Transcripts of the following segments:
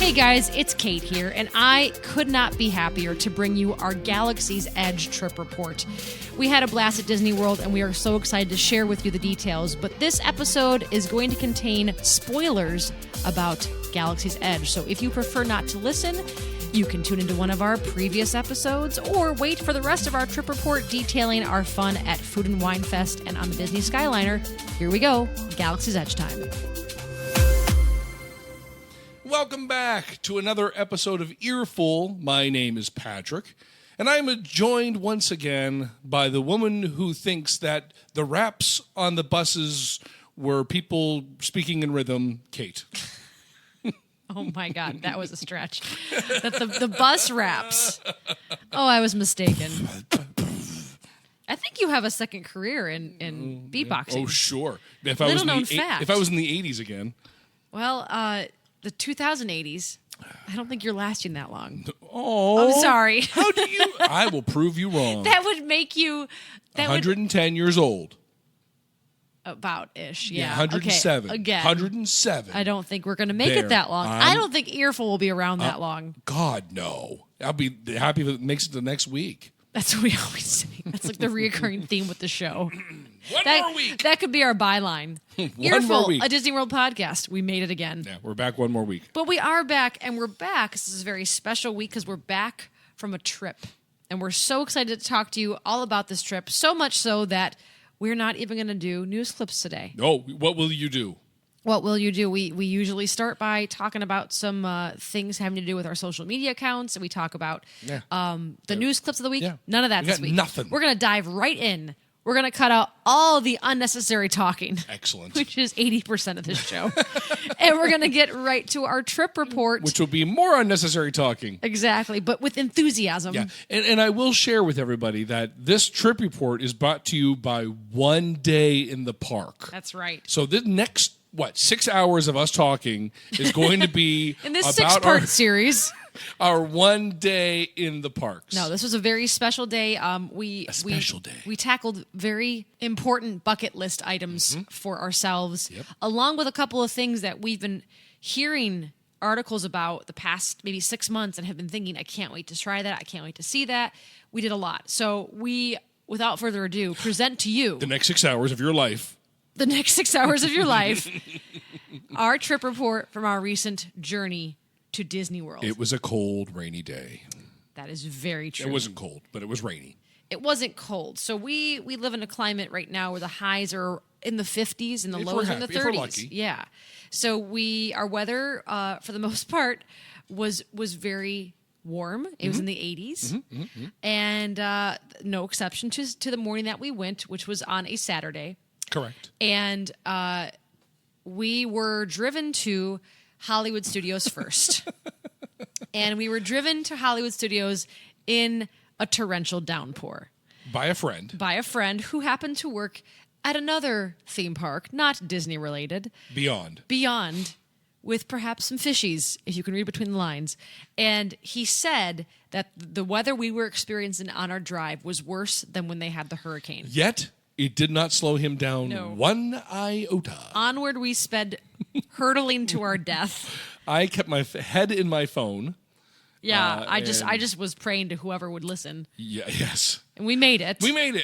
Hey guys, it's Kate here, and I could not be happier to bring you our Galaxy's Edge trip report. We had a blast at Disney World, and we are so excited to share with you the details, but this episode is going to contain spoilers about Galaxy's Edge, so if you prefer not to listen, you can tune into one of our previous episodes, or wait for the rest of our trip report detailing our fun at Food and Wine Fest and on the Disney Skyliner. Here we go, Galaxy's Edge time. Welcome back to another episode of Earful. My name is Patrick, and I'm joined once again by the woman who thinks that the raps on the buses were people speaking in rhythm, Kate. Oh my God, that was a stretch. That the bus raps. Oh, I was mistaken. I think you have a second career in beatboxing. Oh, sure. If Little known fact. If I was in the 80s again. Well, the 2080s, I don't think you're lasting that long. Oh. I'm sorry. How do you? I will prove you wrong. That would make you... 110 years old. About-ish, yeah. 107. Okay, again. 107. I don't think we're going to make it that long. I don't think Earful will be around that long. God, no. I'll be happy if it makes it the next week. That's what we always say. That's like the reoccurring theme with the show. One more week. That could be our byline. More week. A Disney World podcast. We made it again. Yeah, we're back one more week. But we are back, and we're back. This is a very special week because we're back from a trip. And we're so excited to talk to you all about this trip, so much so that we're not even going to do news clips today. Oh, what will you do? What will you do? We usually start by talking about some things having to do with our social media accounts, and we talk about the news clips of the week. Yeah. None of that We this got week. nothing. We're going to dive right in. We're going to cut out all the unnecessary talking. Excellent. Which is 80% of this show. And we're going to get right to our trip report. Which will be more unnecessary talking. Exactly, but with enthusiasm. Yeah, and I will share with everybody that this trip report is brought to you by One Day in the Park. That's right. So the next, 6 hours of us talking is going to be in this about 6-part series. Our 1 day in the parks. No, this was a very special day. A special day. We tackled very important bucket list items for ourselves, along with a couple of things that we've been hearing articles about the past maybe 6 months and have been thinking, I can't wait to try that. I can't wait to see that. We did a lot. So we, without further ado, present to you the next 6 hours of your life. The next 6 hours of your life. Our trip report from our recent journey to Disney World. It was a cold, rainy day. That is very true. It wasn't cold, but it was rainy. It wasn't cold. So we live in a climate right now where the highs are in the 50s and the lows are in the 30s. If we're lucky. Yeah. So our weather, for the most part, was very warm. It was in the 80s. And no exception to the morning that we went, which was on a Saturday. Correct. And we were driven to Hollywood Studios first. And we were driven to Hollywood Studios in a torrential downpour. By a friend who happened to work at another theme park, not Disney related. Beyond, with perhaps some fishies, if you can read between the lines. And he said that the weather we were experiencing on our drive was worse than when they had the hurricane. Yet, it did not slow him down one iota. Onward we sped, hurtling to our death. I kept my head in my phone. Yeah, I just was praying to whoever would listen. Yeah, yes. And we made it. We made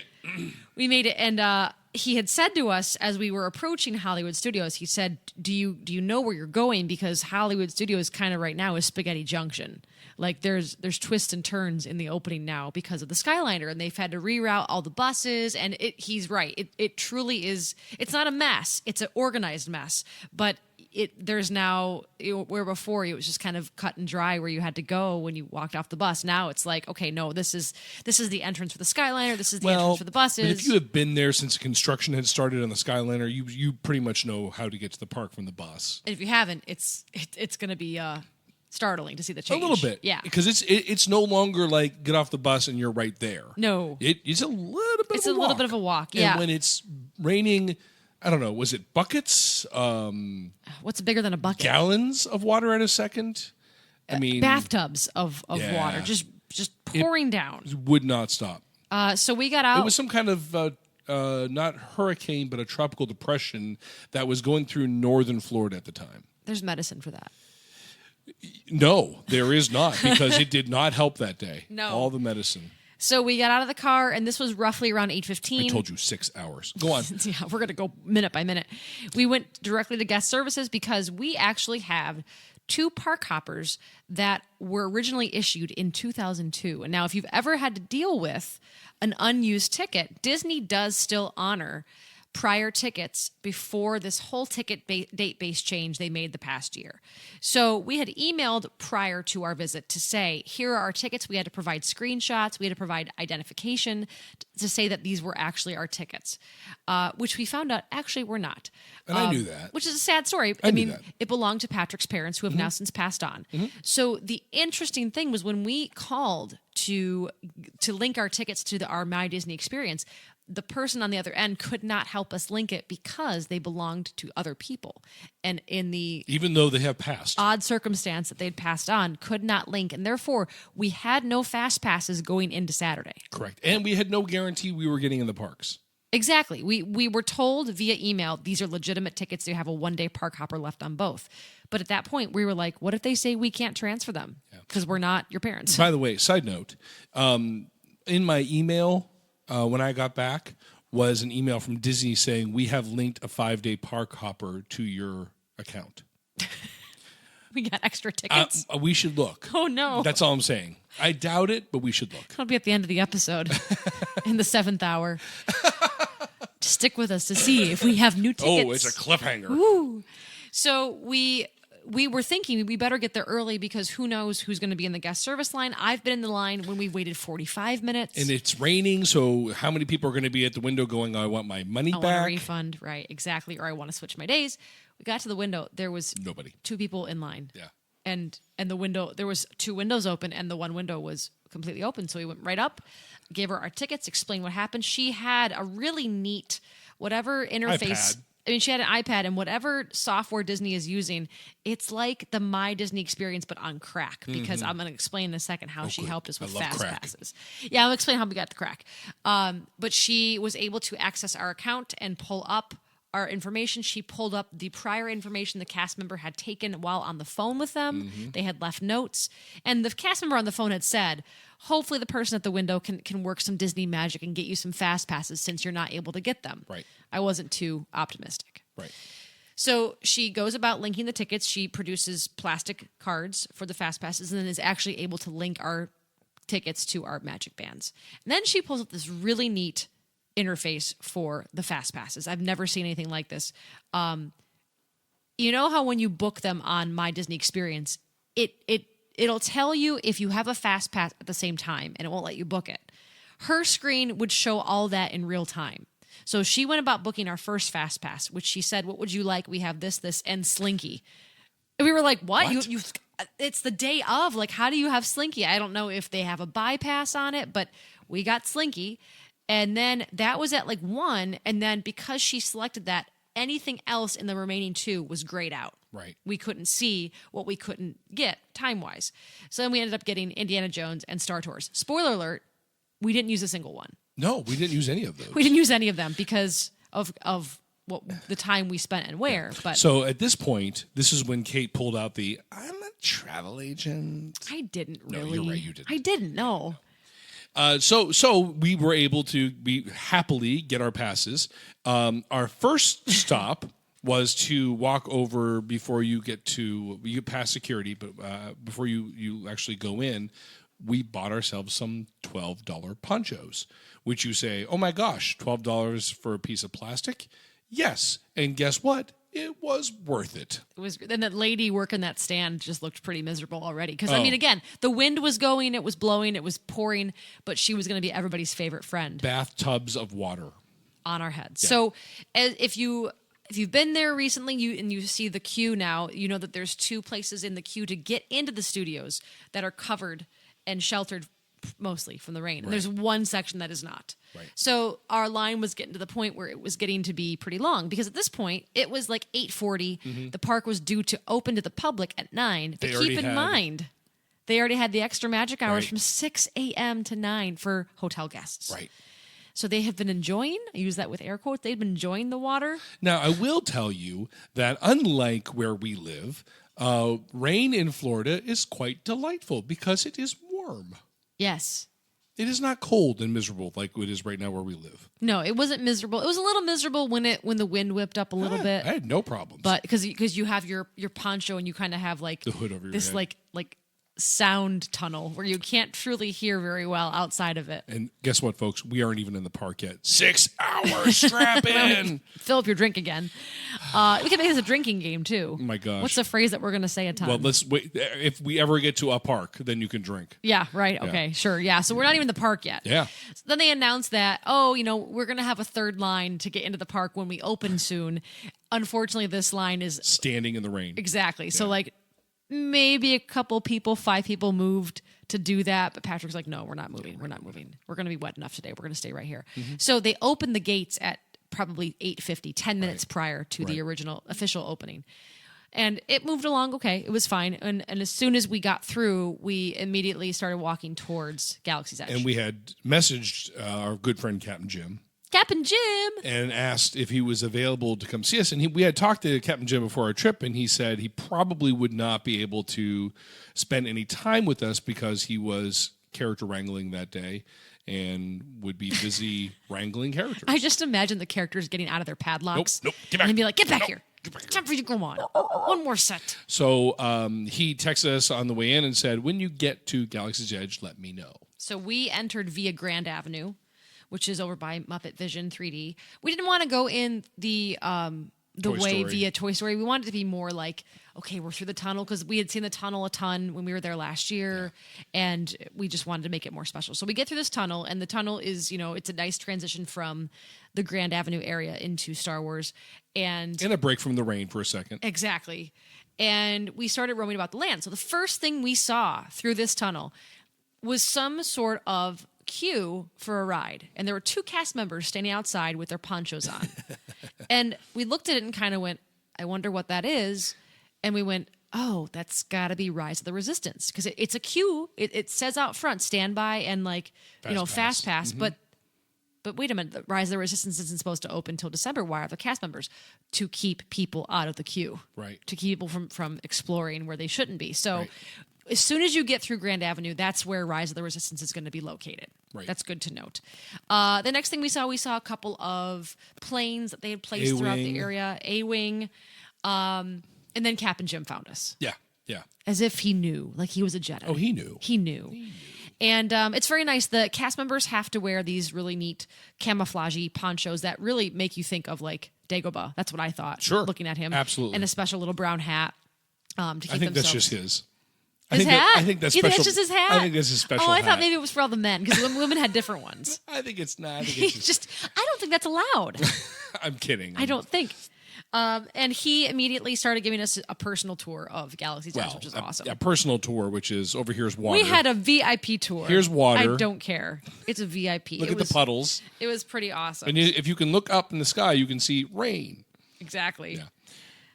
it. And he had said to us as we were approaching Hollywood Studios, he said, do you know where you're going? Because Hollywood Studios kind of right now is Spaghetti Junction. Like there's twists and turns in the opening now because of the Skyliner, and they've had to reroute all the buses. And he's right. It truly is. It's not a mess. It's an organized mess. But there's now, where before it was just kind of cut and dry where you had to go when you walked off the bus. Now it's like, okay, no, this is the entrance for the Skyliner. This is the entrance for the buses. But if you have been there since construction had started on the Skyliner, you pretty much know how to get to the park from the bus. And if you haven't, it's going to be startling to see the change. A little bit. Yeah. Because it's no longer like get off the bus and you're right there. No. It's a little bit of a walk. It's a little bit of a walk, yeah. And when it's raining, I don't know, was it buckets? What's bigger than a bucket? Gallons of water at a second? I mean, bathtubs of water just pouring down. Would not stop. So we got out. It was some kind of not hurricane, but a tropical depression that was going through northern Florida at the time. There's medicine for that. No, there is not, because it did not help that day. No. All the medicine. So we got out of the car, and this was roughly around 8:15. I told you 6 hours. Go on. Yeah, we're going to go minute by minute. We went directly to guest services because we actually have 2 park hoppers that were originally issued in 2002. And now, if you've ever had to deal with an unused ticket, Disney does still honor prior tickets before this whole ticket date-based change they made the past year. So we had emailed prior to our visit to say, here are our tickets. We had to provide screenshots. We had to provide identification to say that these were actually our tickets, which we found out actually were not. And I knew that. Which is a sad story. I mean, that. It belonged to Patrick's parents, who have now since passed on. So the interesting thing was when we called to link our tickets to our My Disney experience, the person on the other end could not help us link it because they belonged to other people. And in the even though they have passed, odd circumstance that they'd passed on, could not link. And therefore, we had no fast passes going into Saturday. Correct. And we had no guarantee we were getting in the parks. Exactly. We were told via email, these are legitimate tickets. You have a one-day park hopper left on both. But at that point, we were like, what if they say we can't transfer them? Because we're not your parents. By the way, side note, in my email, when I got back, was an email from Disney saying, we have linked a 5-day park hopper to your account. We got extra tickets. We should look. Oh, no. That's all I'm saying. I doubt it, but we should look. It'll be at the end of the episode in the 7th hour. Stick with us to see if we have new tickets. Oh, it's a cliffhanger. Woo. So we were thinking we better get there early because who knows who's going to be in the guest service line. I've been in the line when we waited 45 minutes. And it's raining, so how many people are going to be at the window going, I want my money back? I want a refund, right, exactly, or I want to switch my days. We got to the window. There was nobody. 2 people in line. Yeah. And the window, there was 2 windows open, and the one window was completely open. So we went right up, gave her our tickets, explained what happened. She had a really neat, whatever interface. iPad. I mean, she had an iPad, and whatever software Disney is using, it's like the My Disney experience, but on crack. Because I'm going to explain in a second how she helped us with fast passes. Yeah, I'll explain how we got the crack. But she was able to access our account and pull up our information. She pulled up the prior information the cast member had taken while on the phone with them. They had left notes. And the cast member on the phone had said, hopefully the person at the window can work some Disney magic and get you some fast passes since you're not able to get them. Right. I wasn't too optimistic. Right. So she goes about linking the tickets. She produces plastic cards for the fast passes and then is actually able to link our tickets to our magic bands. And then she pulls up this really neat interface for the fast passes. I've never seen anything like this. You know how when you book them on My Disney Experience, it'll tell you if you have a fast pass at the same time, and it won't let you book it. Her screen would show all that in real time. So she went about booking our first fast pass, which she said, "What would you like? We have this, and Slinky." And we were like, "What? You? It's the day of. Like, how do you have Slinky?" I don't know if they have a bypass on it, but we got Slinky. And then that was at like 1. And then because she selected that, anything else in the remaining 2 was grayed out. Right. We couldn't see what we couldn't get time-wise. So then we ended up getting Indiana Jones and Star Tours. Spoiler alert, we didn't use a single one. No, we didn't use any of those. We didn't use any of them because of what the time we spent and where. But so at this point, this is when Kate pulled out the, I'm a travel agent. I didn't really. No, you're right, you didn't. I didn't, no. So we were able to happily get our passes. Our first stop was to walk over before you get past security, but before you actually go in, we bought ourselves some $12 ponchos, which you say, oh my gosh, $12 for a piece of plastic? Yes. And guess what? It was worth it. It was, and that lady working that stand just looked pretty miserable already. Because, I mean, again, the wind was going, it was blowing, it was pouring, but she was going to be everybody's favorite friend. Bathtubs of water. On our heads. Yeah. So if you've been there recently and you see the queue now, you know that there's 2 places in the queue to get into the studios that are covered and sheltered mostly from the rain. Right. And there's 1 section that is not. Right. So our line was getting to the point where it was getting to be pretty long because at this point it was like 8:40. Mm-hmm. The park was due to open to the public at 9. But keep in mind, they already had the extra magic hours from 6 a.m. to 9 for hotel guests. Right. So they have been enjoying, I use that with air quotes, they've been enjoying the water. Now, I will tell you that unlike where we live, Rain in Florida is quite delightful because it is warm. Yes. It is not cold and miserable like it is right now where we live. No, it wasn't miserable. It was a little miserable when the wind whipped up a little bit. I had no problems. But because you have your poncho and you kind of have like the hood over your this head. like sound tunnel where you can't truly hear very well outside of it. And guess what, folks? We aren't even in the park yet. 6 hours, strap in. Fill up your drink again. We can make this a drinking game too. Oh my gosh. What's the phrase that we're going to say a ton? Well, let's wait. If we ever get to a park, then you can drink. Yeah, right. Okay, sure. Yeah, so we're not even in the park yet. Yeah. So then they announced that, we're going to have a third line to get into the park when we open soon. Unfortunately, this line is Standing in the rain. exactly. So like maybe a couple people, 5 people moved to do that, but Patrick's like, no, we're not moving. We're not moving. We're going to be wet enough today. We're going to stay right here. So they opened the gates at probably 8:50, 10 minutes prior to the original official opening. And it moved along okay. It was fine. And as soon as we got through, we immediately started walking towards Galaxy's Edge. And we had messaged our good friend Captain Jim. Captain Jim! And asked if he was available to come see us. And we had talked to Captain Jim before our trip, and he said he probably would not be able to spend any time with us because he was character wrangling that day and would be busy wrangling characters. I just imagine the characters getting out of their padlocks. Nope, get back. And be like, get back here. It's time for you to go on. One more set. So he texted us on the way in and said, when you get to Galaxy's Edge, let me know. So we entered via Grand Avenue, which is over by Muppet Vision 3D. We didn't want to go in the Toy way Story. via Toy Story. We wanted it to be more like, okay, we're through the tunnel because we had seen the tunnel a ton when we were there last year, and we just wanted to make it more special. So we get through this tunnel, and the tunnel is, it's a nice transition from the Grand Avenue area into Star Wars. And a break from the rain for a second. exactly. And we started roaming about the land. So the first thing we saw through this tunnel was some sort of queue for a ride, and there were 2 cast members standing outside with their ponchos on. And we looked at it and kind of went, I wonder what that is. And we went, oh, that's got to be Rise of the Resistance, because it's a queue. It says out front standby and fast pass. But wait a minute, the Rise of the Resistance isn't supposed to open until December. Why are the cast members? To keep people out of the queue, right? To keep people from exploring where they shouldn't be. So. Right. As soon as you get through Grand Avenue, that's where Rise of the Resistance is going to be located. Right. That's good to note. The next thing we saw a couple of planes that they had placed throughout the area, A-Wing, and then Captain Jim found us. Yeah, yeah. As if he knew, like he was a Jedi. Oh, he knew. He knew. And it's very nice. The cast members have to wear these really neat camouflagey ponchos that really make you think of like Dagobah. That's what I thought. Sure. Looking at him. Absolutely. And a special little brown hat to keep I think that's themselves. just his. His hat? I think that's You special. think that's just his hat? I think that's his special Oh, I hat. thought maybe it was for all the men because women had different ones. I think it's not. I think He it's just, I don't think that's allowed. I'm kidding. I don't think. And he immediately started giving us a personal tour of Galaxy's Edge, which is awesome. A personal tour, which is over here's water. We had a VIP tour. Here's water. I don't care. It's a VIP. Look at the puddles. It was pretty awesome. And if you can look up in the sky, you can see rain. Exactly. Yeah.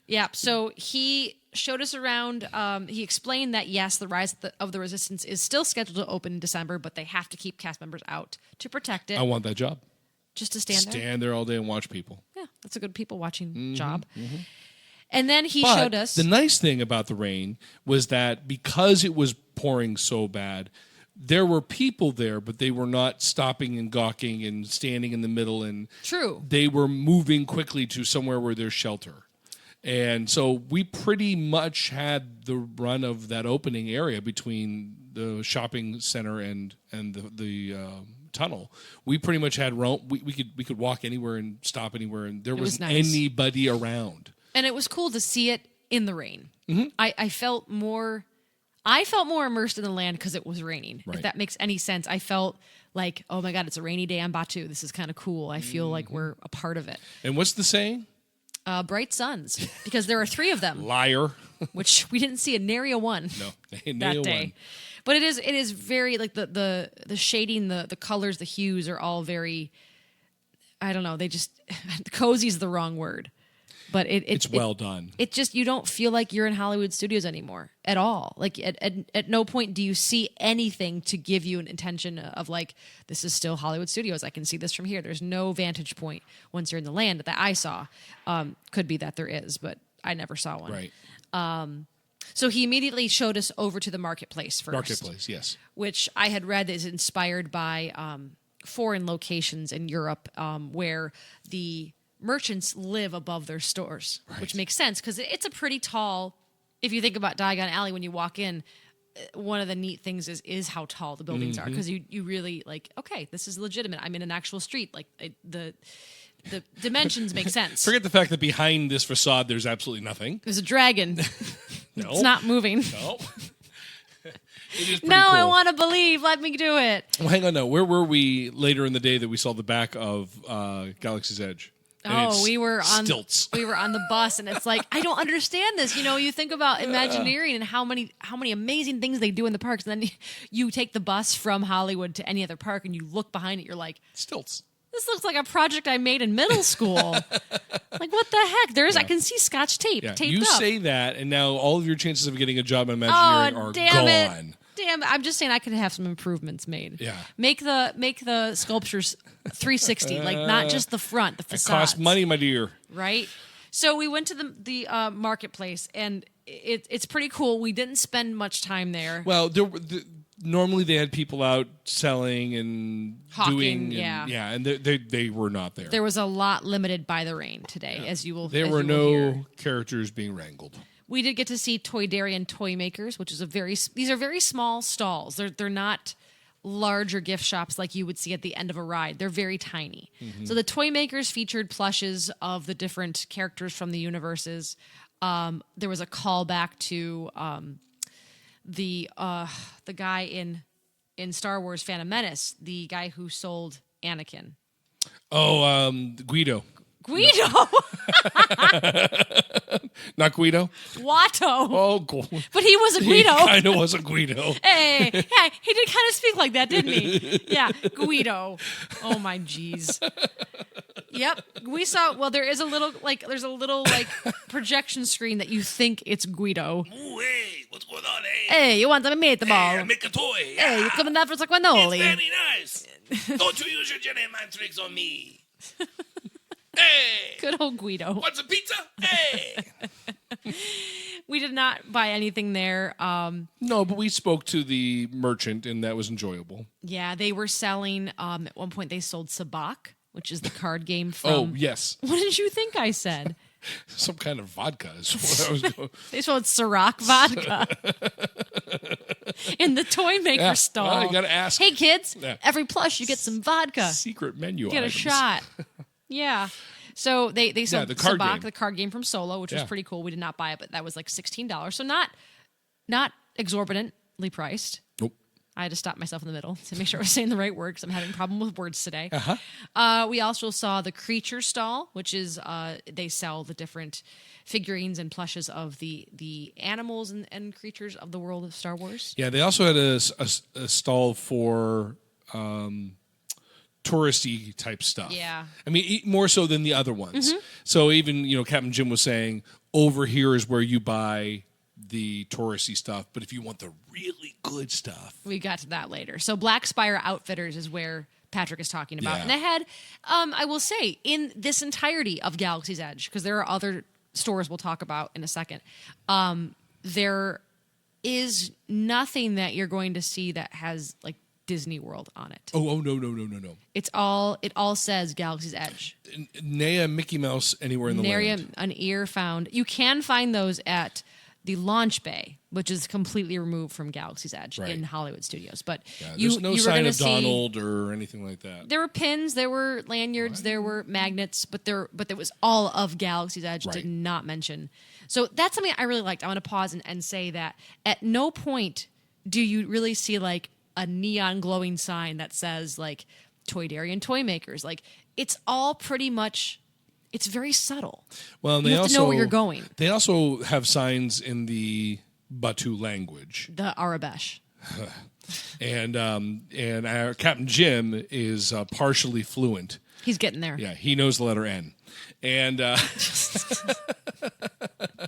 Yeah. So he showed us around. He explained that, yes, the Rise of the Resistance is still scheduled to open in December, but they have to keep cast members out to protect it. I want that job. Just to stand there? Stand there all day and watch people. Yeah, that's a good people watching job. Mm-hmm. And then he But showed us. the nice thing about the rain was that because it was pouring so bad, there were people there, but they were not stopping and gawking and standing in the middle. And True. They were moving quickly to somewhere where there's shelter. And so we pretty much had the run of that opening area between the shopping center and the tunnel. We pretty much had we could walk anywhere and stop anywhere, and there wasn't nice. anybody around. And it was cool to see it in the rain. Mm-hmm. I felt more immersed in the land because it was raining. Right. If that makes any sense. I felt like, oh my God, it's a rainy day on Batuu. This is kind of cool. I feel like we're a part of it. And what's the saying? Bright suns, because there are 3 of them. Liar. Which we didn't see a nary a one. No, that day. One. But it is very like the shading, the colors, the hues are all very. I don't know. They just cozy is the wrong word, but it's well done. It just you don't feel like you're in Hollywood studios anymore at all. Like at no point do you see anything to give you an intention of like this is still Hollywood studios. I can see this from here. There's no vantage point once you're in the land that I saw. Could be that there is, but I never saw one. Right. So he immediately showed us over to the marketplace first. Marketplace, yes. Which I had read is inspired by foreign locations in Europe where the merchants live above their stores, which makes sense because it's a pretty tall, if you think about Diagon Alley when you walk in, one of the neat things is how tall the buildings are because you really like, okay, this is legitimate. I'm in an actual street. Like the dimensions make sense. Forget the fact that behind this facade there's absolutely nothing. There's a dragon. No. It's not moving. No. It is pretty No, cool. I want to believe. Let me do it. Well, hang on, no. Where were we later in the day that we saw the back of Galaxy's Edge? And We were on stilts. We were on the bus, and it's like I don't understand this. You know, you think about Imagineering and how many amazing things they do in the parks, and then you take the bus from Hollywood to any other park, and you look behind it, you're like, Stilts. this looks like a project I made in middle school. Like, what the heck? I can see Scotch tape taped You up. say that, and now all of your chances of getting a job in Imagineering are gone. Damn it. I'm just saying I could have some improvements made. Yeah. Make the sculptures 360, like not just the front, the It facades. costs money, my dear. Right? So we went to the marketplace, and it's pretty cool. We didn't spend much time there. Well, normally they had people out selling and Hawking, doing. yeah. And they were not there. There was a lot limited by the rain today, as you will There as were you will hear. no characters being wrangled. We did get to see Toydarian Toy Makers, which is these are very small stalls. They're not larger gift shops like you would see at the end of a ride. They're very tiny. So the Toy Makers featured plushes of the different characters from the universes. There was a callback to the guy in Star Wars Phantom Menace, the guy who sold Anakin. Oh, Guido. Guido! Not Guido? Watto! Oh, But he was a Guido. He kind of was a Guido. Hey, he did kind of speak like that, didn't he? Yeah, Guido. Oh my jeez. Yep, we saw. Well, there's a little projection screen that you think it's Guido. Ooh, hey, what's going on, Hey, you want some meatball? Hey, I make a toy. Hey, you coming down for some It's cannoli? very nice. Don't you use your Jedi mind tricks on me. Hey, Good old Guido. want some pizza? Hey. We did not buy anything there. No, but we spoke to the merchant, and that was enjoyable. Yeah, they were selling. At one point, they sold Sabak, which is the card game from. Oh, yes. What did you think I said? Some kind of vodka is what I was going. They sold Ciroc vodka in the toy maker Yeah, stall. well, you gotta ask. Hey kids, Yeah. every plush you get some vodka. Secret menu Get a items. shot. Yeah. So they sold the card Sabak, game. the card game from Solo, which was Yeah. pretty cool. We did not buy it, but that was like $16. So not exorbitantly priced. Nope. I had to stop myself in the middle to make sure I was saying the right word because I'm having a problem with words today. We also saw the creature stall, which is they sell the different figurines and plushes of the animals and creatures of the world of Star Wars. Yeah, they also had a stall for touristy type stuff. Yeah. I mean, more so than the other ones. So even, Captain Jim was saying, over here is where you buy the touristy stuff, but if you want the really good stuff. We got to that later. So Black Spire Outfitters is where Patrick is talking about. Yeah. And ahead, I will say, in this entirety of Galaxy's Edge, because there are other stores we'll talk about in a second, there is nothing that you're going to see that has like Disney World on it. Oh, no. It all says Galaxy's Edge. Naya Mickey Mouse anywhere in the Nary land. an ear found. You can find those at the launch bay, which is completely removed from Galaxy's Edge Right. in Hollywood Studios. But Yeah, you, there's no you were sign gonna of see, Donald or anything like that. There were pins, there were lanyards, there were magnets, but there was all of Galaxy's Edge. Right. Did not mention. So that's something I really liked. I want to pause and say that at no point do you really see like a neon glowing sign that says like Toydarian Toy Makers. Like it's all pretty much. It's very subtle. Well, You have to know where you're going. They also have signs in the Batuu language, The Aurabesh. and our Captain Jim is partially fluent. He's getting there. Yeah, he knows the letter N, and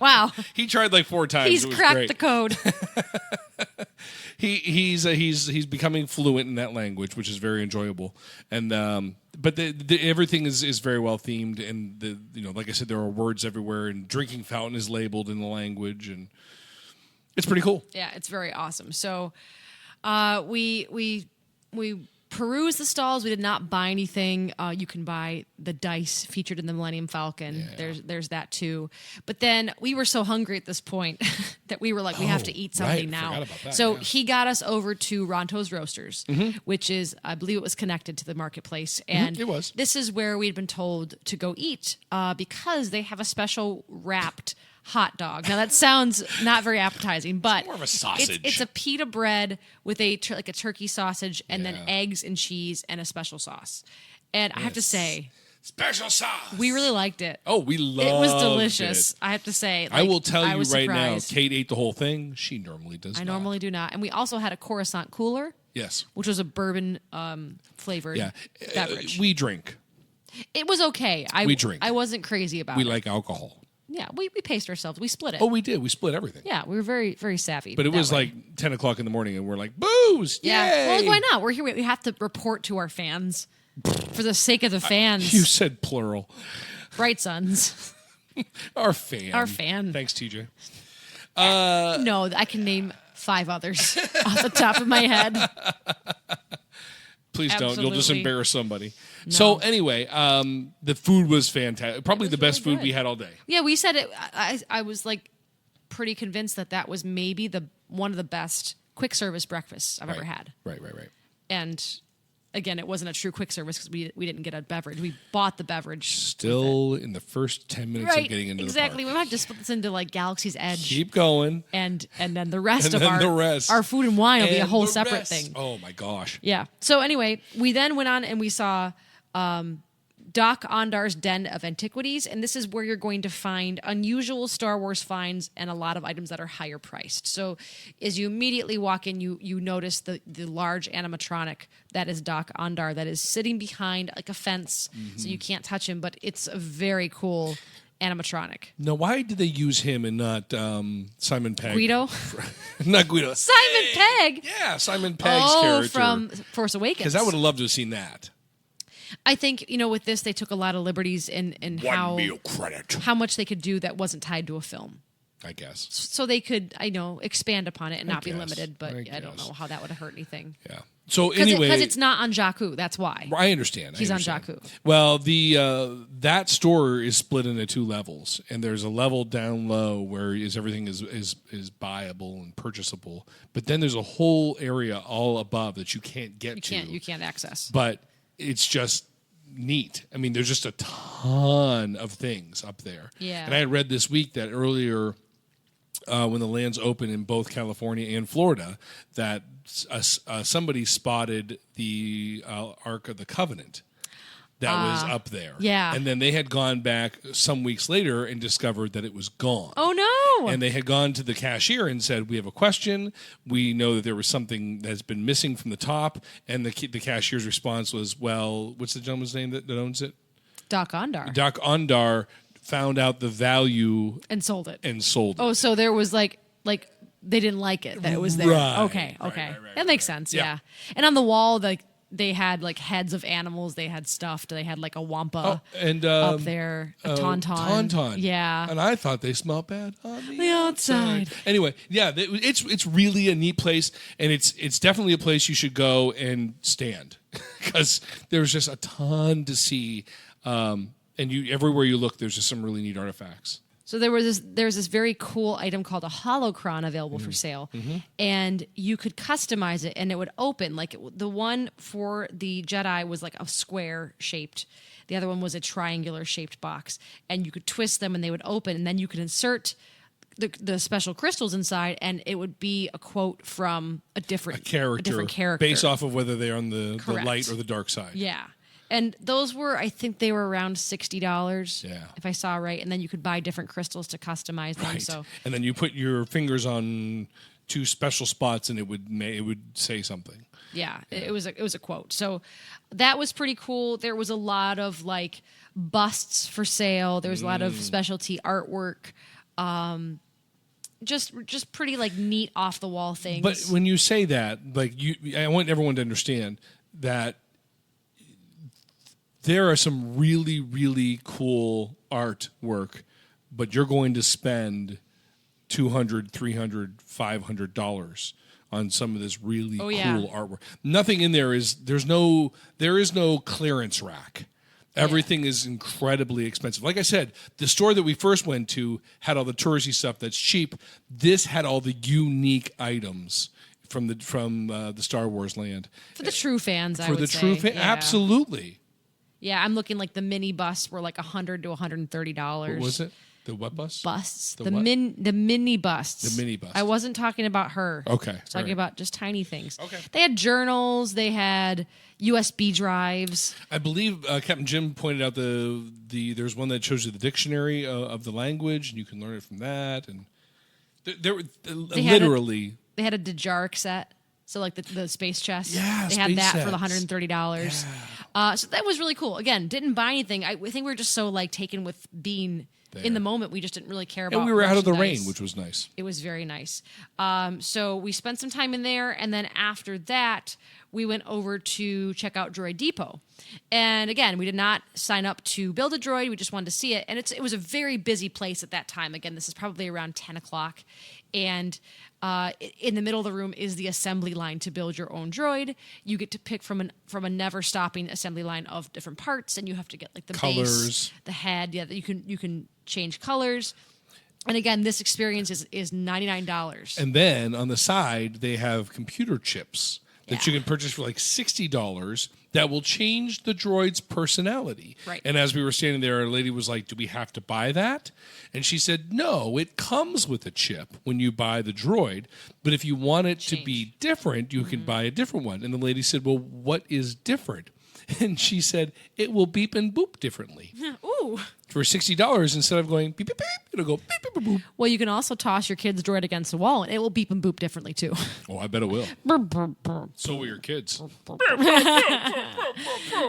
Wow. he tried like 4 times. He's It was cracked great. the code. He's becoming fluent in that language, which is very enjoyable. And but everything is very well themed, and like I said, there are words everywhere, and drinking fountain is labeled in the language, and It's pretty cool. Yeah, it's very awesome. So we perused the stalls. We did not buy anything. You can buy the dice featured in the Millennium Falcon. Yeah. There's that too. But then we were so hungry at this point that we were like, we have to eat something now. Forgot about that, so yeah. he got us over to Ronto's Roasters, which is, I believe it was connected to the marketplace. And it was. This is where we'd been told to go eat because they have a special wrapped hot dog. Now that sounds not very appetizing, but more of a sausage. It's a pita bread with a like a turkey sausage and then Yeah. eggs and cheese and a special sauce. And I have to Yes. say, Special sauce. we really liked it. Oh, we loved It was delicious. I have to say. I like, will tell I you was right surprised. now, Kate ate the whole thing. She normally does I not. normally do not. And we also had a Coruscant cooler, Yes. which was a bourbon flavored Yeah. beverage. We drink. It was okay. We drink. I wasn't crazy about We it. like alcohol. Yeah, we paced ourselves. We split it. Oh, we did. We split everything. Yeah, we were very, very savvy. But it that was way. like 10 o'clock in the morning, and we're like, booze! Yeah. Yay! Well, why not? We're here. We have to report to our fans for the sake of the fans. You said plural. Right, sons. Our fan. Our fan. Thanks, TJ. No, I can name 5 others off the top of my head. Please don't. You'll just Absolutely. embarrass somebody. So anyway, the food was fantastic. Probably was the best really food we good. had all day. Yeah, we said it. I was like pretty convinced that was maybe one of the best quick service breakfasts I've ever had. Right. And again, it wasn't a true quick service because we didn't get a beverage. We bought the beverage. Still in the first 10 minutes Right, of getting into exactly. the We park. might just split this into like Galaxy's Edge. Keep going. and then the rest And of then our the rest. our food and wine will be a And whole the separate rest. thing. Oh, my gosh. Yeah. So anyway, we then went on and we saw Doc Ondar's Den of Antiquities, and this is where you're going to find unusual Star Wars finds and a lot of items that are higher priced. So as you immediately walk in, you notice the large animatronic that is Doc Ondar that is sitting behind like a fence, so you can't touch him, but it's a very cool animatronic. Now, why did they use him and not Simon Pegg? Guido? Not Guido. Simon Pegg! Yeah, Simon Pegg's Oh, character. from Force Awakens. Because I would have loved to have seen that. I think, with this, they took a lot of liberties in how credit. how much they could do that wasn't tied to a film. I guess. So they could, expand upon it and not be guess. limited, but I I don't guess. know how that would have hurt anything. Yeah. So Because anyway, it's not on Jakku, that's why. I understand. He's I on understand. Jakku. Well, the that store is split into 2 levels, and there's a level down low where everything is buyable and purchasable, but then there's a whole area all above that you can't get to. You can't access. But it's just neat. I mean, there's just a ton of things up there. Yeah. And I had read this week that earlier, when the lands open in both California and Florida, that somebody spotted the Ark of the Covenant that was up there. Yeah. And then they had gone back some weeks later and discovered that it was gone. Oh, no. And they had gone to the cashier and said, "We have a question. We know that there was something that's been missing from the top." And the cashier's response was, "Well, what's the gentleman's name that owns it?" Doc Ondar. Doc Ondar found out the value And sold it. and sold it. Oh, so there was like they didn't like it that it was there. Right. Okay. That makes sense. Yeah. And on the wall, they had like heads of animals. They had stuffed. They had like a wampa and up there, a tauntaun. Tauntaun. Yeah. And I thought they smelled bad on the outside. Anyway, yeah, it's really a neat place, and it's definitely a place you should go and stand because there's just a ton to see, and everywhere you look, there's just some really neat artifacts. So there's this very cool item called a holocron available for sale, and you could customize it, and it would open. Like the one for the Jedi was like a square shaped, the other one was a triangular shaped box, and you could twist them, and they would open, and then you could insert the special crystals inside, and it would be a quote from a different character based off of whether they're on the Correct. light or the dark side. Yeah. And those I think they were around $60, Yeah. if I saw right. And then you could buy different crystals to customize them. Right. So And then you put your fingers on 2 special spots, and it would say something. yeah, it was a quote. So that was pretty cool. There was a lot of like busts for sale. There was a lot of specialty artwork. Just pretty like neat off the wall things. But when you say that, like I want everyone to understand that there are some really, really cool artwork, but you're going to spend $200, $300, $500 on some of this really cool artwork. Nothing in there there is no clearance rack. Everything is incredibly expensive. Like I said, the store that we first went to had all the touristy stuff that's cheap. This had all the unique items from the Star Wars land. For the true fans, For the true fans, absolutely. Yeah, I'm looking like the mini busts were like $100 to $130. What was it? The what bus? Busts. The the what? mini busts. The mini bust. I wasn't talking about her. Okay. I was talking about just tiny things. Okay. They had journals. They had USB drives. I believe Captain Jim pointed out there's one that shows you the dictionary of the language, and you can learn it from that. And they literally had a Dejarik set. So like the space chest. Yeah, they had that sets. for the $130. Yeah. So that was really cool. Again, didn't buy anything. I think we were just so like taken with being in the moment. We just didn't really care about. And we were out of the rain, merchandise. which was nice. It was very nice. So we spent some time in there, and then after that, we went over to check out Droid Depot. And again, we did not sign up to build a droid. We just wanted to see it. And it was a very busy place at that time. Again, this is probably around 10 o'clock. And in the middle of the room is the assembly line to build your own droid. You get to pick from a never-stopping assembly line of different parts, and you have to get like the colors, base, the head. Yeah, you can change colors. And again, this experience is $99. And then on the side, they have computer chips that you can purchase for like $60 that will change the droid's personality. Right. And as we were standing there, a lady was like, do we have to buy that? And she said, no, it comes with a chip when you buy the droid. But if you want it to be different, you can buy a different one. And the lady said, well, what is different? And she said, it will beep and boop differently. Ooh. For $60, instead of going beep, beep, beep, it'll go beep, beep, beep, boop. Well, you can also toss your kid's droid against the wall, and it will beep and boop differently, too. Oh, I bet it will. So will your kids.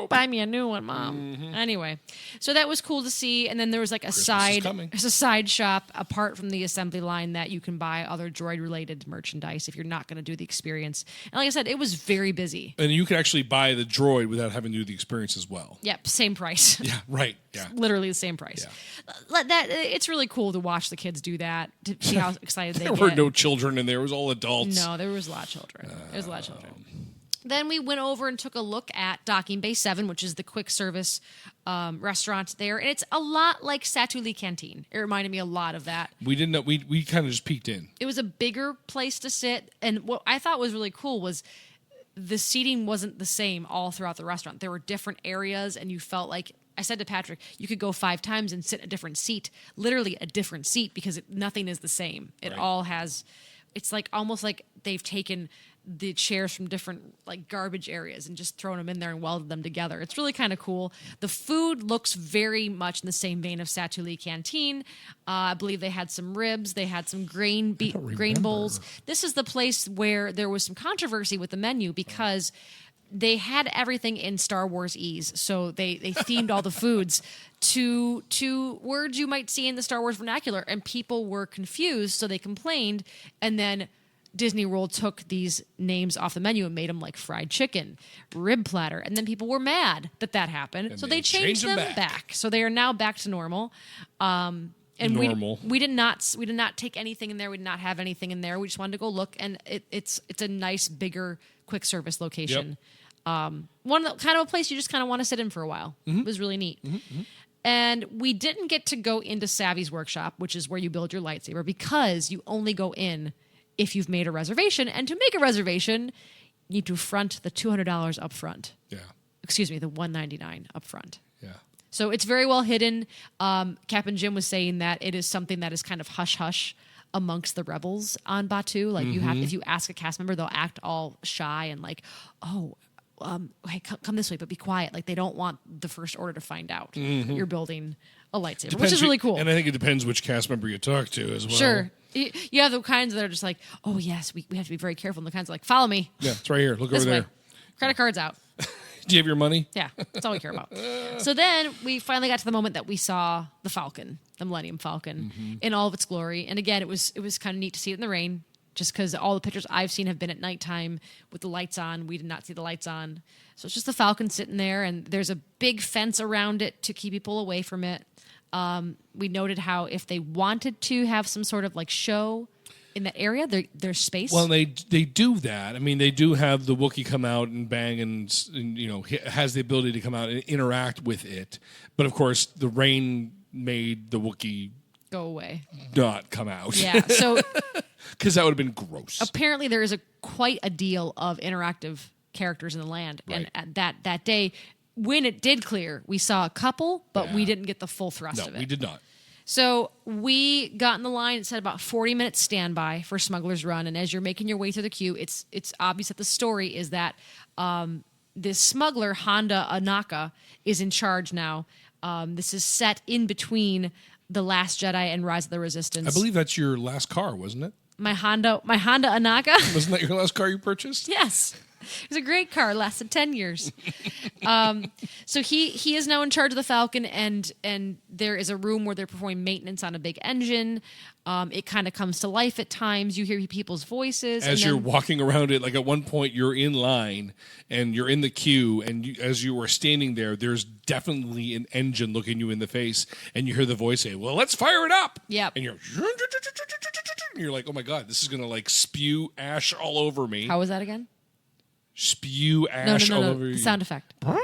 Buy me a new one, Mom. Mm-hmm. Anyway, so that was cool to see. And then there was like a side shop apart from the assembly line that you can buy other droid-related merchandise if you're not going to do the experience. And like I said, it was very busy. And you can actually buy the droid without having to do the experience as well. Yep, same price. Yeah, right. Yeah. Literally the same price. Yeah. It's really cool to watch the kids do that, to see how excited they There get. were no children in there. It was all adults. No, there was a lot of children. There was a lot of children. Then we went over and took a look at Docking Bay 7, which is the quick service restaurant there. And it's a lot like Satuli Canteen. It reminded me a lot of that. We didn't know. We kind of just peeked in. It was a bigger place to sit. And what I thought was really cool was the seating wasn't the same all throughout the restaurant. There were different areas, and you felt like, I said to Patrick, you could go 5 times and sit in a different seat, literally a different seat, because nothing is the same. It all has, it's like almost like they've taken the chairs from different like garbage areas and just thrown them in there and welded them together. It's really kind of cool. The food looks very much in the same vein of Satuli Canteen. I believe they had some ribs. They had some grain bowls. This is the place where there was some controversy with the menu because they had everything in Star Wars-ese. So they themed all the foods to words you might see in the Star Wars vernacular, and people were confused, so they complained, and then Disney World took these names off the menu and made them like fried chicken, rib platter, and then people were mad that happened. So they changed them back. So they are now back to normal. And we did not take anything in there. We did not have anything in there. We just wanted to go look, and it's a nice, bigger, quick service location. Yep. One kind of a place you just kind of want to sit in for a while. Mm-hmm. It was really neat. Mm-hmm, mm-hmm. And we didn't get to go into Savvy's workshop, which is where you build your lightsaber, because you only go in if you've made a reservation. And to make a reservation, you need to front the $200 up front. Yeah. Excuse me, the $199 up front. Yeah. So it's very well hidden. Captain Jim was saying that it is something that is kind of hush-hush amongst the rebels on Batuu. Like if you ask a cast member, they'll act all shy and like, hey, come this way, but be quiet. Like they don't want the First Order to find out that you're building a lightsaber, which is really cool. And I think it depends which cast member you talk to as well. Sure. You have the kinds that are just like, oh, yes, we have to be very careful. And the kinds that are like, follow me. Yeah, it's right here. Look over there. Credit card's out. Do you have your money? Yeah, that's all we care about. So then we finally got to the moment that we saw the Falcon, the Millennium Falcon, in all of its glory. And again, it was kind of neat to see it in the rain, just because all the pictures I've seen have been at nighttime with the lights on. We did not see the lights on. So it's just the Falcon sitting there, and there's a big fence around it to keep people away from it. We noted how if they wanted to have some sort of like show in that area, there's space. Well, they do that. I mean, they do have the Wookiee come out and bang and has the ability to come out and interact with it. But of course, the rain made the Wookiee go away, not come out. Yeah, so because that would have been gross. Apparently, there is quite a deal of interactive characters in the land, Right. and at that day, when it did clear, we saw a couple, but we didn't get the full thrust of it. No, we did not. So we got in the line. It said about 40 minutes standby for Smuggler's Run. And as you're making your way through the queue, it's obvious that the story is that this smuggler, Honda Anaka, is in charge now. This is set in between The Last Jedi and Rise of the Resistance. I believe that's your last car, wasn't it? My Honda Anaka? Wasn't that your last car you purchased? Yes. It was a great car. Lasted 10 years. So he is now in charge of the Falcon, and there is a room where they're performing maintenance on a big engine. It kind of comes to life at times. You hear people's voices. As you're walking around it, like at one point you're in line and you're in the queue, and as you are standing there, there's definitely an engine looking you in the face, and you hear the voice say, "Well, let's fire it up." Yep. And you're like, "Oh my God, this is going to like spew ash all over me." How was that again? Spew ash all over The you. sound effect. That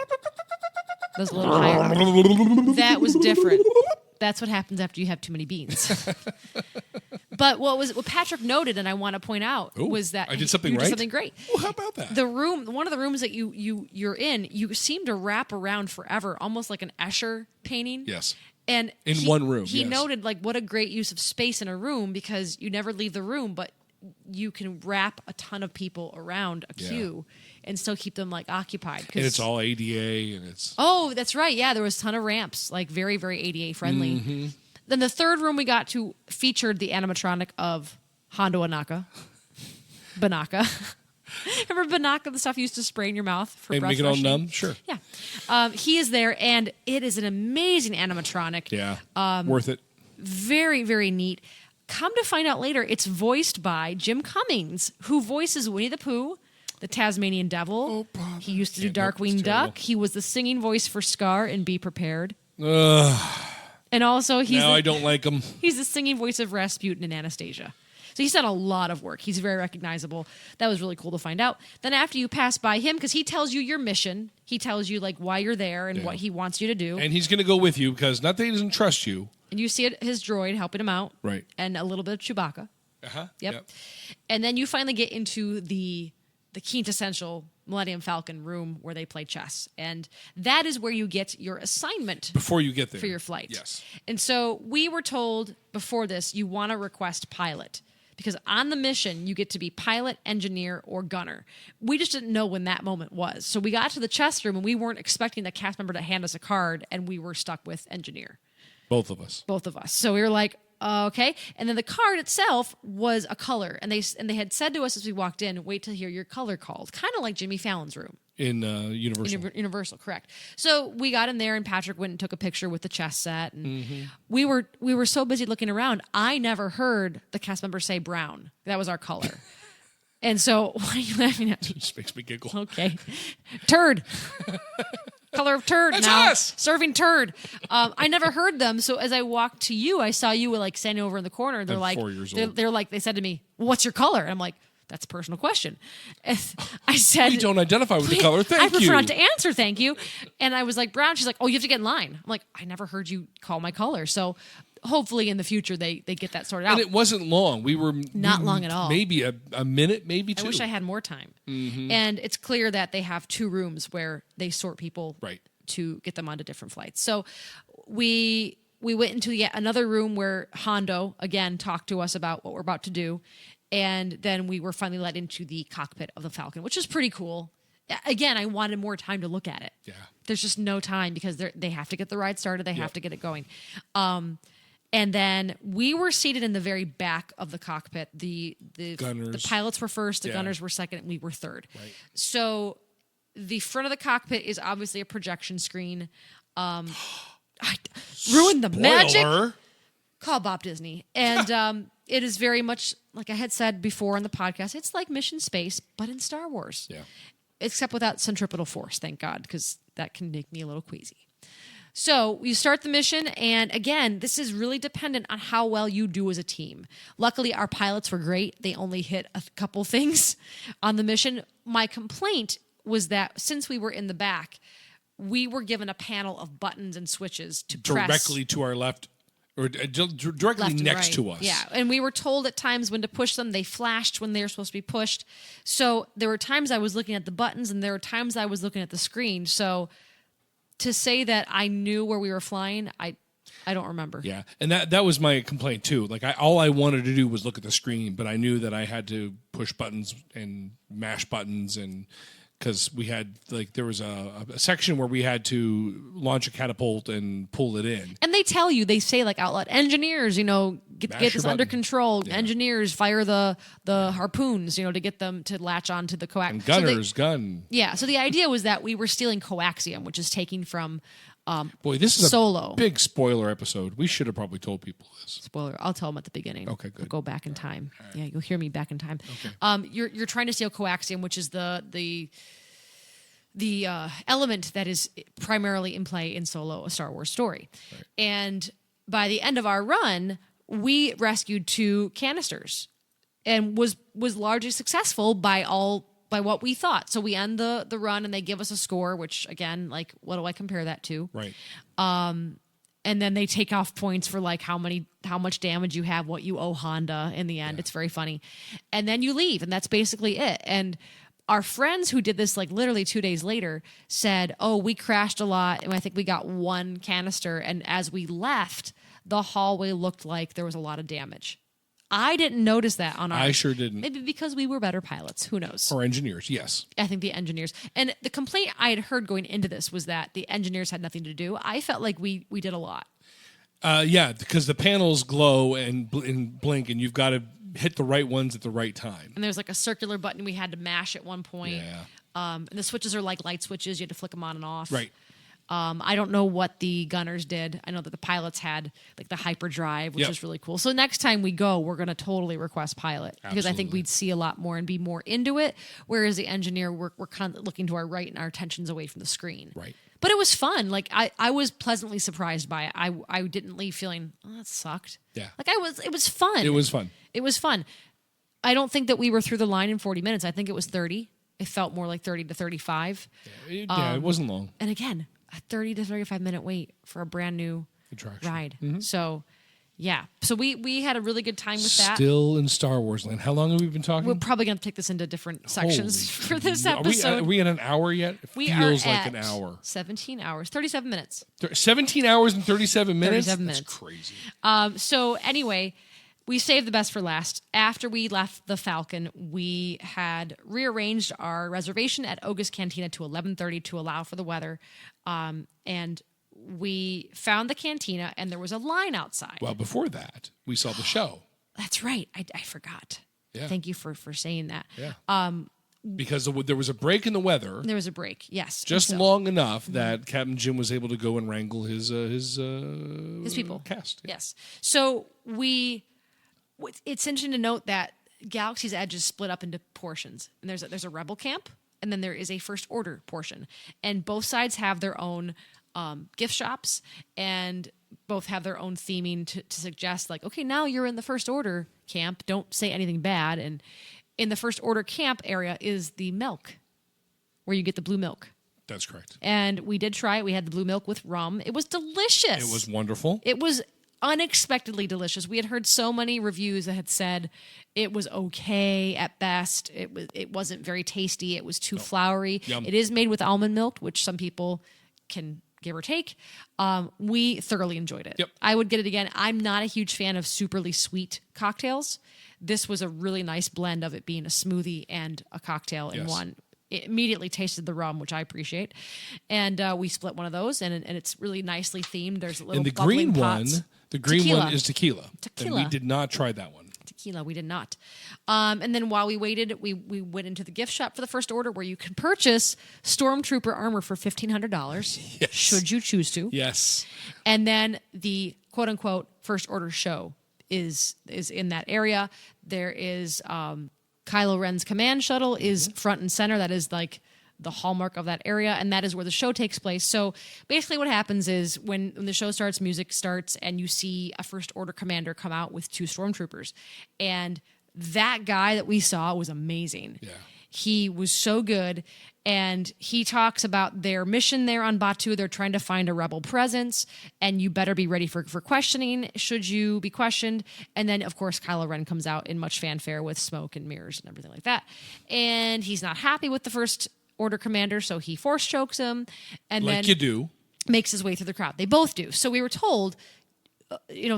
was a little higher. That was different. That's what happens after you have too many beans. But what Patrick noted, and I want to point out, was that I did something you right. did something great. Well, how about that? One of the rooms that you're in, you seem to wrap around forever, almost like an Escher painting. Yes. And In one room, he yes. noted like what a great use of space in a room, because you never leave the room, but you can wrap a ton of people around a queue and still keep them like occupied. And it's all ADA, and it's Oh, that's right. Yeah, there was a ton of ramps, like very, very ADA friendly. Then the third room we got to featured the animatronic of Hondo Anaka. Banaka. Remember Banaka, the stuff you used to spray in your mouth for and breath make it all freshening? numb. Sure. Yeah. He is there, and it is an amazing animatronic. Yeah. Worth it. Very, very neat. Come to find out later, it's voiced by Jim Cummings, who voices Winnie the Pooh, the Tasmanian Devil. Bob. He used to do Yeah, nope, Darkwing it's terrible. Duck. He was the singing voice for Scar in Be Prepared. Ugh. And also, I don't like him. he's the singing voice of Rasputin in Anastasia. So he's done a lot of work. He's very recognizable. That was really cool to find out. Then after you pass by him, because he tells you your mission, he tells you like why you're there and what he wants you to do. And he's going to go with you because not that he doesn't trust you. And you see his droid helping him out. Right. And a little bit of Chewbacca. Uh-huh. Yep. And then you finally get into the quintessential Millennium Falcon room where they play chess. And that is where you get your assignment Before you get there. for your flight. Yes. And so we were told before this, you want to request pilot. Because on the mission, you get to be pilot, engineer, or gunner. We just didn't know when that moment was. So we got to the chess room, and we weren't expecting the cast member to hand us a card, and we were stuck with engineer. Both of us. Both of us. So we were like, okay. And then the card itself was a color. And they had said to us as we walked in, wait till you hear your color called. Kind of like Jimmy Fallon's room. In Universal. Universal, correct. So we got in there, and Patrick went and took a picture with the chess set. And we were so busy looking around, I never heard the cast member say brown. That was our color. And so, why are you laughing at me? It just makes me giggle. Okay. Turd. Color of turd. That's now. us. Serving turd. I never heard them. So as I walked to you, I saw you like standing over in the corner. They're I'm like, 4 years old. They're like, they said to me, what's your color? And I'm like, that's a personal question. And I said, We don't identify with the color. Thank I prefer you. not to answer, thank you. And I was like, brown. She's like, oh, you have to get in line. I'm like, I never heard you call my color. So hopefully in the future they get that sorted out. And it wasn't long. We were Not long at all. Maybe a minute, maybe two. I wish I had more time. And it's clear that they have two rooms where they sort people Right. to get them onto different flights. So we went into yet another room where Hondo, again, talked to us about what we're about to do. And then we were finally let into the cockpit of the Falcon, which is pretty cool. Again, I wanted more time to look at it. Yeah. There's just no time because they have to get the ride started. They have to get it going. And then we were seated in the very back of the cockpit. The Gunners. The pilots were first. The Yeah. gunners were second. And we were third. Right. So the front of the cockpit is obviously a projection screen. I ruined the magic. Spoiler. Call Bob Disney. And it is very much, like I had said before on the podcast, it's like Mission Space, but in Star Wars. Yeah. Except without centripetal force, thank God, because that can make me a little queasy. So you start the mission, and again, this is really dependent on how well you do as a team. Luckily, our pilots were great. They only hit a couple things on the mission. My complaint was that since we were in the back, we were given a panel of buttons and switches to press. Directly to our left, or directly Left and next right. to us. Yeah, and we were told at times when to push them. They flashed when they were supposed to be pushed. So there were times I was looking at the buttons, and there were times I was looking at the screen. So to say that I knew where we were flying, I don't remember. Yeah, and that was my complaint too. Like all I wanted to do was look at the screen, but I knew that I had to push buttons and mash buttons, and because we had there was a section where we had to launch a catapult and pull it in. And they say out loud, engineers, get this under control. Yeah. Engineers, fire the harpoons, to get them to latch onto the coaxium. And gunners, gun. Yeah, so the idea was that we were stealing coaxium, which is taking from Boy, this is Solo. a big spoiler episode. We should have probably told people this. Spoiler. I'll tell them at the beginning. Okay, good. We'll go back in time. Right. Yeah, you'll hear me back in time. Okay. You're trying to steal coaxium, which is the element that is primarily in play in Solo, a Star Wars story. Right. And by the end of our run, we rescued 2 canisters and was largely successful by what we thought. So we end the run and they give us a score, which again, what do I compare that to? Right. And then they take off points for how much damage you have, what you owe Honda in the end. Yeah. It's very funny. And then you leave, and that's basically it. And our friends who did this literally 2 days later said, "Oh, we crashed a lot, and I think we got 1 canister. And as we left, the hallway looked like there was a lot of damage." I didn't notice that on our... I sure didn't. Maybe because we were better pilots. Who knows? Or engineers, yes. I think the engineers. And the complaint I had heard going into this was that the engineers had nothing to do. I felt like we did a lot. Yeah, because the panels glow and blink, and you've got to hit the right ones at the right time. And there's a circular button we had to mash at one point. Yeah. And the switches are like light switches. You had to flick them on and off. Right. I don't know what the gunners did. I know that the pilots had the hyperdrive, which was really cool. So next time we go, we're going to totally request pilot. Because I think we'd see a lot more and be more into it. Whereas the engineer, we're kind of looking to our right and our attention's away from the screen. Right. But it was fun. I was pleasantly surprised by it. I didn't leave feeling, oh, that sucked. Yeah. It was fun. It was fun. It was fun. I don't think that we were through the line in 40 minutes. I think it was 30. It felt more like 30 to 35. Yeah, it wasn't long. And again, a 30 to 35 minute wait for a brand new attraction. Ride. Mm-hmm. So, yeah. So we had a really good time with that. Still in Star Wars land. How long have we been talking? We're probably going to take this into different sections for this episode. Are we at an hour yet? It feels like an hour. 17 hours. 37 minutes. 17 hours and 37 minutes? 37 minutes. That's crazy. So anyway, we saved the best for last. After we left the Falcon, we had rearranged our reservation at Oga's Cantina to 11:30 to allow for the weather. And we found the Cantina, and there was a line outside. Well, before that, we saw the show. That's right. I forgot. Yeah. Thank you for saying that. Yeah. Because there was a break in the weather. There was a break, yes. Just long enough that Captain Jim was able to go and wrangle his people. Cast. Yeah. Yes. So it's interesting to note that Galaxy's Edge is split up into portions. And there's a rebel camp, and then there is a First Order portion. And both sides have their own gift shops, and both have their own theming to suggest, okay, now you're in the First Order camp. Don't say anything bad. And in the First Order camp area is the milk, where you get the blue milk. That's correct. And we did try it. We had the blue milk with rum. It was delicious. It was wonderful. It was unexpectedly delicious. We had heard so many reviews that had said it was okay at best. It wasn't very tasty. It was too flowery. Yum. It is made with almond milk, which some people can give or take. We thoroughly enjoyed it. Yep. I would get it again. I'm not a huge fan of superly sweet cocktails. This was a really nice blend of it being a smoothie and a cocktail in one. It immediately tasted the rum, which I appreciate. And we split one of those, and it's really nicely themed. There's a little bubbling pots. The green Tequila. one is tequila. Tequila. And we did not try that one. Tequila, we did not. And then while we waited, we went into the gift shop for the First Order, where you can purchase Stormtrooper armor for $1,500, Yes. should you choose to. Yes. And then the quote-unquote First Order show is in that area. There is Kylo Ren's command shuttle is front and center. That is the hallmark of that area, and that is where the show takes place. So basically what happens is when the show starts, music starts, and you see a First Order commander come out with 2 stormtroopers. And that guy that we saw was amazing. Yeah. He was so good. And he talks about their mission there on Batuu. They're trying to find a rebel presence, and you better be ready for questioning should you be questioned. And then, of course, Kylo Ren comes out in much fanfare with smoke and mirrors and everything like that. And he's not happy with the First Order commander, so he force chokes him. And Like then you do. makes his way through the crowd. They both do. So we were told,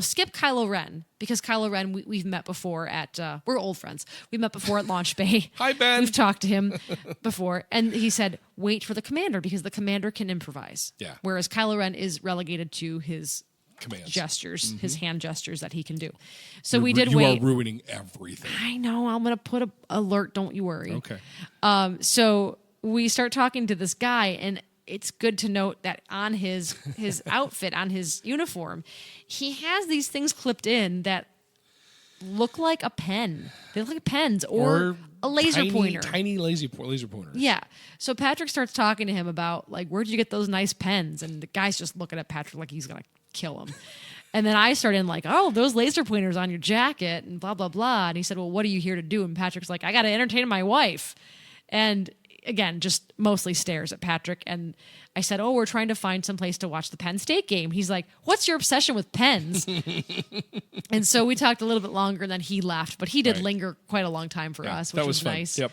skip Kylo Ren, because Kylo Ren we've met before at, we're old friends. We met before at Launch Bay. Hi, Ben. We've talked to him before. And he said, wait for the commander, because the commander can improvise. Yeah. Whereas Kylo Ren is relegated to his Commands. gestures, his hand gestures that he can do. So we did wait. You are ruining everything. I know. I'm going to put a alert. Don't you worry. Okay. So we start talking to this guy, and it's good to note that on his outfit, on his uniform, he has these things clipped in that look like a pen. They look like pens or a laser pointer. Tiny laser pointers. Yeah. So Patrick starts talking to him about, like, where'd you get those nice pens? And the guy's just looking at Patrick like he's going to kill him. And then I started in like, oh, those laser pointers on your jacket and blah, blah, blah. And he said, well, what are you here to do? And Patrick's like, I got to entertain my wife. And again, just mostly stares at Patrick. And I said, oh, we're trying to find some place to watch the Penn State game. He's like, what's your obsession with pens? And so we talked a little bit longer, and then he left. But he did linger quite a long time for us, which was fun. nice. Yep.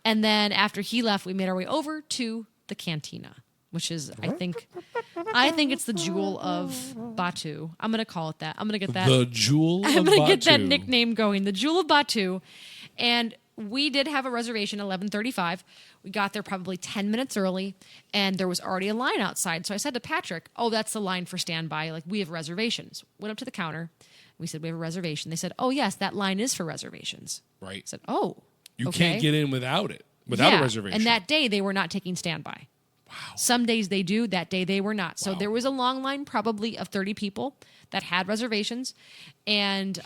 And then after he left, we made our way over to the Cantina, which is, I think it's the jewel of Batuu. I'm going to call it that. I'm going to get that. The jewel of Batuu. I'm going to get that nickname going. The jewel of Batuu. And we did have a reservation, 11:35. We got there probably 10 minutes early, and there was already a line outside. So I said to Patrick, oh, that's the line for standby. Like, we have reservations. Went up to the counter. We said, we have a reservation. They said, oh, yes, that line is for reservations. Right. I said, oh, You okay. can't get in without it, without a reservation. And that day, they were not taking standby. Wow. Some days they do. That day they were not. So Wow. there was a long line, probably of 30 people that had reservations. And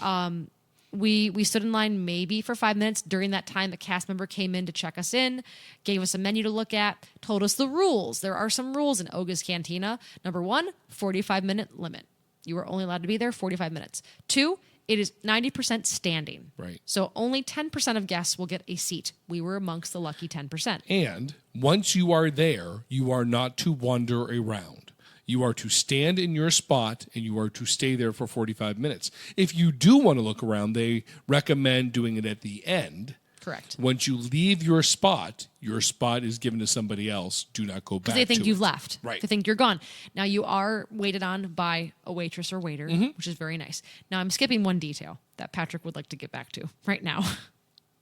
we stood in line maybe for 5 minutes. During that time, the cast member came in to check us in, gave us a menu to look at, told us the rules. There are some rules in Oga's Cantina. Number 1, 45-minute limit. You are only allowed to be there 45 minutes. 2, it is 90% standing. Right. So only 10% of guests will get a seat. We were amongst the lucky 10%. And once you are there, you are not to wander around. You are to stand in your spot, and you are to stay there for 45 minutes. If you do want to look around, they recommend doing it at the end. Correct. Once you leave your spot is given to somebody else. Do not go back to Because they think you've it. left. Right. They think you're gone. Now, you are waited on by a waitress or waiter, which is very nice. Now, I'm skipping one detail that Patrick would like to get back to right now.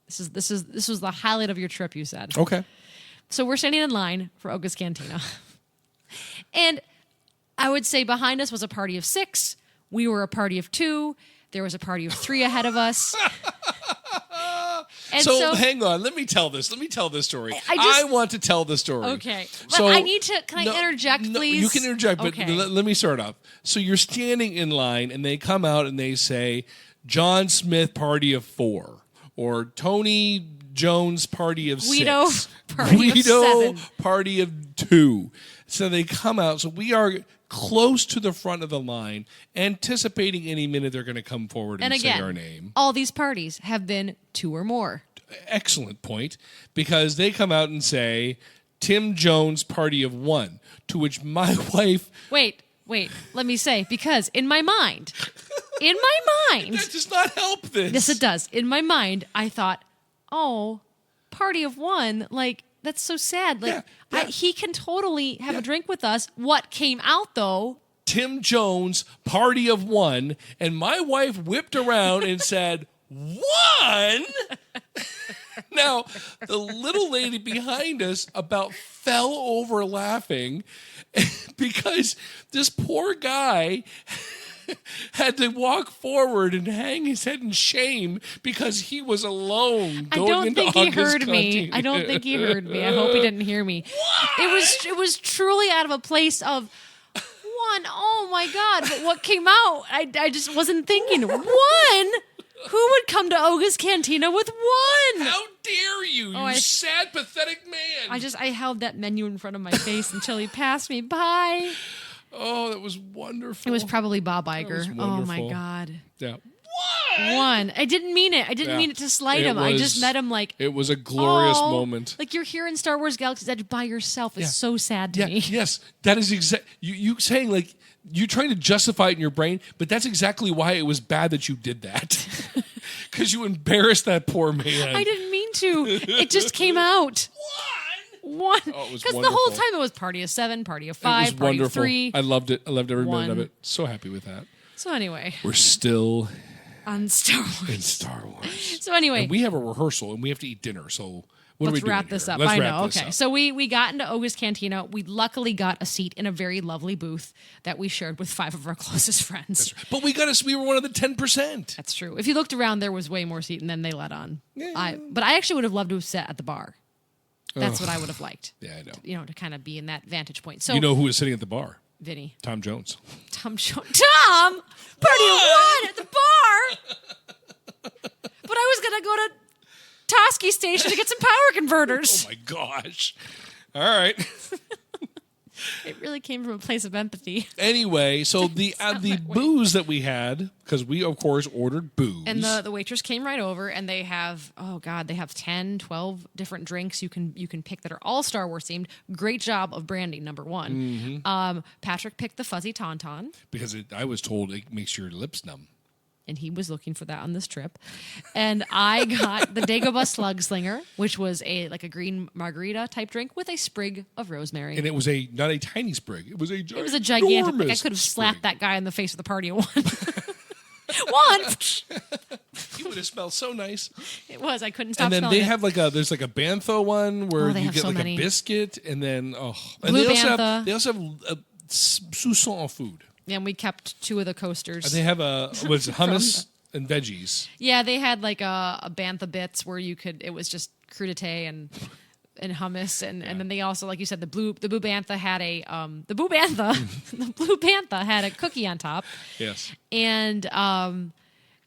This was the highlight of your trip, you said. Okay. So we're standing in line for Oga's Cantina. And I would say behind us was a party of 6. We were a party of 2. There was a party of 3 ahead of us. And so hang on. Let me tell this story. I want to tell the story. Okay. But So, I need to, can I interject, please? You can interject, but Okay. let me start off. So you're standing in line, and they come out and they say, John Smith party of 4, or Tony Jones party of 6. Guido party of 7. Party of 2. So they come out. So we are close to the front of the line, anticipating any minute they're going to come forward and again, say our name. All these parties have been 2 or more. Excellent point, because they come out and say, Tim Jones party of 1, to which my wife... Wait, let me say, because in my mind, That does not help this. yes, it does. In my mind, I thought, oh, party of 1, like, that's so sad. Like, Yeah. he can totally have a drink with us. What came out, though? Tim Jones party of 1, and my wife whipped around and said, 1? Now, the little lady behind us about fell over laughing because this poor guy had to walk forward and hang his head in shame because he was alone I going don't into think he August heard me. Cantina. I don't think he heard me. I hope he didn't hear me. It was truly out of a place of 1. Oh my God! But what came out? I just wasn't thinking 1. Who would come to Oga's Cantina with 1? How dare you? You I sad, pathetic man. I held that menu in front of my face until he passed me by. Oh, that was wonderful. It was probably Bob Iger. was Oh my wonderful. God. Yeah. One. I didn't mean it. I didn't mean it to slight him. I just met him like. It was a glorious "Oh," moment. Like you're here in Star Wars Galaxy's Edge by yourself. It's so sad to me. Yes, that is exact. You saying like you're trying to justify it in your brain, but that's exactly why it was bad that you did that. Because you embarrassed that poor man. I didn't mean to. It just came out. One. Oh, it was Because the wonderful. whole time it was party of 7, party of It 5, was party of wonderful. 3. I loved it. I loved every minute of One. it. So happy with that. So anyway, We're still on Star in Wars. Star Wars. So anyway, And we have a rehearsal and we have to eat dinner. So what are we let's doing wrap this here? up. Let's I wrap know. this Okay. up. So we got into Oga's Cantina. We luckily got a seat in a very lovely booth that we shared with 5 of our closest friends. But we were one of the 10%. That's true. If you looked around, there was way more seating than they let on. But I actually would have loved to have sat at the bar. That's what I would have liked. Yeah, I know. You know, to kind of be in that vantage point. So You know who was sitting at the bar? Vinny. Tom Jones. Tom, party of 1 at the bar. But I was gonna go to Toski Station to get some power converters. Oh my gosh. All right. It really came from a place of empathy. Anyway, so the booze that we had, because we of course ordered booze. And the waitress came right over, and they have 10, 12 different drinks you can pick that are all Star Wars themed. Great job of branding, number one. Patrick picked the fuzzy tauntaun, because I was told it makes your lips numb. and he was looking for that on this trip. And I got the Dagobah Slug Slinger, which was a green margarita type drink with a sprig of rosemary. And it was not a tiny sprig. It was a gigantic. It was a gigantic. Like I could have slapped that guy in the face with a party of 1. One. You would have smelled so nice. It was. I couldn't stop And then smelling they it. have there's like a bantha one where they you have get so like many. a biscuit, and then and Blue they bantha. also have Sousson food. And we kept 2 of the coasters. And they have hummus and veggies. Yeah, they had like a bantha bits where it was just crudité and hummus, and then they also, like you said, the blue bantha had the blue bantha had a cookie on top. Yes. And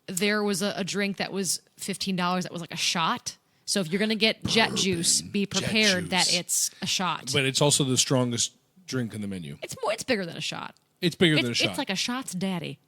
there was a drink that was $15 that was like a shot. So if you're gonna get jet juice, be prepared that it's a shot. But it's also the strongest drink in the menu. It's bigger than a shot. It's bigger than a shot. It's like a shot's daddy.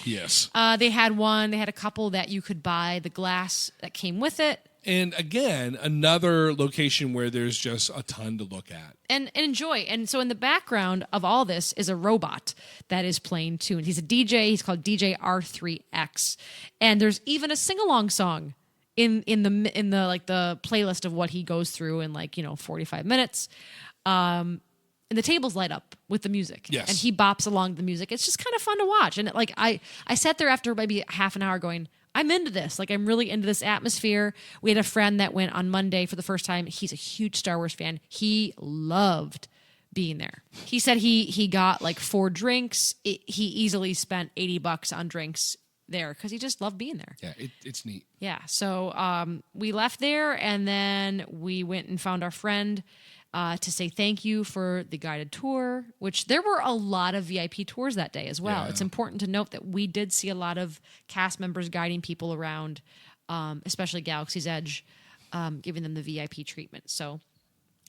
Yes. They had a couple that you could buy the glass that came with it. And again, another location where there's just a ton to look at. And enjoy. And so in the background of all this is a robot that is playing tunes. He's a DJ. He's called DJ R3X. And there's even a sing-along song in the playlist of what he goes through in 45 minutes. And the tables light up with the music. Yes. And he bops along to the music. It's just kind of fun to watch. And I sat there after maybe half an hour going, I'm into this. I'm really into this atmosphere. We had a friend that went on Monday for the first time. He's a huge Star Wars fan. He loved being there. He said he got 4 drinks. He easily spent $80 on drinks there because he just loved being there. Yeah, it's neat. Yeah. So we left there, and then we went and found our friend to say thank you for the guided tour, which there were a lot of VIP tours that day as well. Yeah. It's important to note that we did see a lot of cast members guiding people around, especially Galaxy's Edge, giving them the VIP treatment. So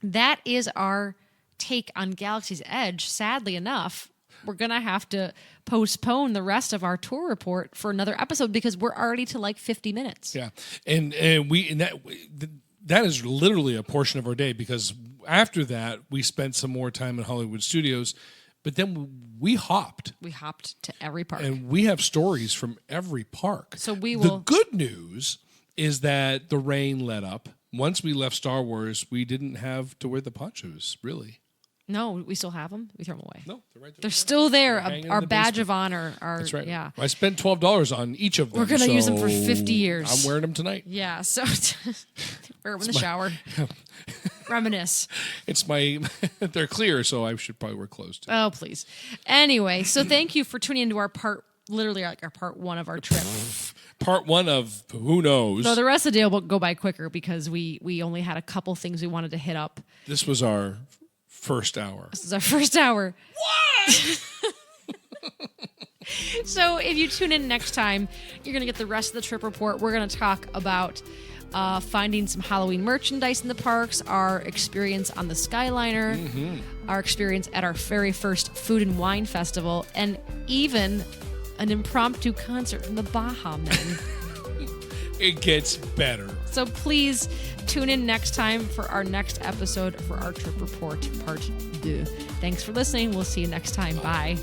that is our take on Galaxy's Edge. Sadly enough, we're going to have to postpone the rest of our tour report for another episode because we're already to 50 minutes. Yeah. And that is literally a portion of our day, because after that we spent some more time in Hollywood Studios, but then we hopped. We hopped to every park. And we have stories from every park. So we The will. good news is that the rain let up. Once we left Star Wars, we didn't have to wear the ponchos, really. No, we still have them. We throw them away. No, they're right there. They're still there. hanging in Our the badge basement. of honor. That's right. Yeah. I spent $12 on each of them. We're going to use them for so 50 years. I'm wearing them tonight. Yeah. So wear them in the shower. Reminisce. It's my, they're clear, so I should probably wear clothes too. Oh, please. Anyway, so thank you for tuning into our part 1 of our trip. Part 1 of who knows. So the rest of the day will go by quicker because we only had a couple things we wanted to hit up. This was our first hour. This is our first hour. What? So if you tune in next time, you're going to get the rest of the trip report. We're going to talk about finding some Halloween merchandise in the parks, our experience on the Skyliner, our experience at our very first Food and Wine Festival, and even an impromptu concert from the Baja Men. It gets better. So please tune in next time for our next episode for our trip report, part 2. Thanks for listening. We'll see you next time. Bye.